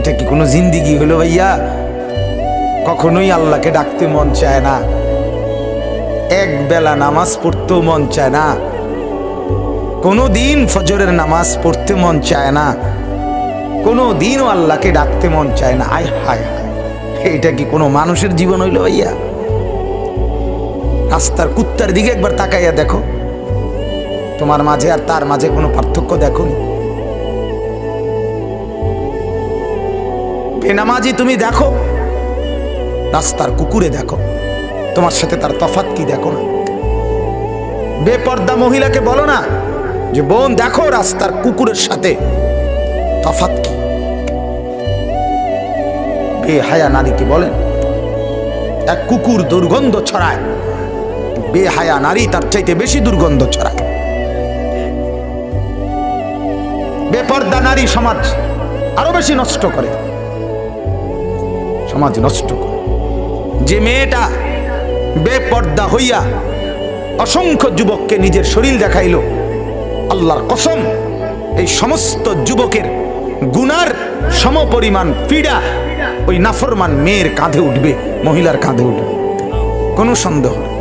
এটা কি কোনো জিন্দিগি হলো ভাইয়া? কখনোই আল্লাহকে ডাকতে মন চায় না, এক বেলা নামাজ পড়তেও মন চায় না, কোনো দিন ফজরের নামাজ পড়তে মন চায় না, কোনো দিনও আল্লাহকে ডাকতে মন চায় না। আয় হায় হায়, এটা কি কোনো মানুষের জীবন হইল ভাইয়া? রাস্তার কুত্তার দিকে একবার তাকাইয়া দেখো, তোমার মাঝে আর তার মাঝে কোনো পার্থক্য দেখো? বেনামাজি তুমি দেখো, রাস্তার কুকুরে দেখো, তোমার সাথে তার তফাৎ কি দেখো না? বেপর্দা মহিলাকে বলো না যে বোন দেখো রাস্তার কুকুরের সাথে তফাৎ কি? বেহায়া নারীকে বলেন, এক কুকুর দুর্গন্ধ ছড়ায়, বেহায়া নারী তার চাইতে বেশি দুর্গন্ধ ছড়ায়। বেপর্দা নারী সমাজ আরো বেশি নষ্ট করে, সমাজ নষ্ট করে। যে মেয়েটা বেপর্দা হইয়া অসংখ্য যুবককে নিজের শরীর দেখাইল, আল্লাহর কসম এই সমস্ত যুবকের গুনার সমপরিমাণ পীড়া ওই নাফরমান মেয়ের কাঁধে উঠবে, মহিলার কাঁধে উঠবে, কোনো সন্দেহ নেই।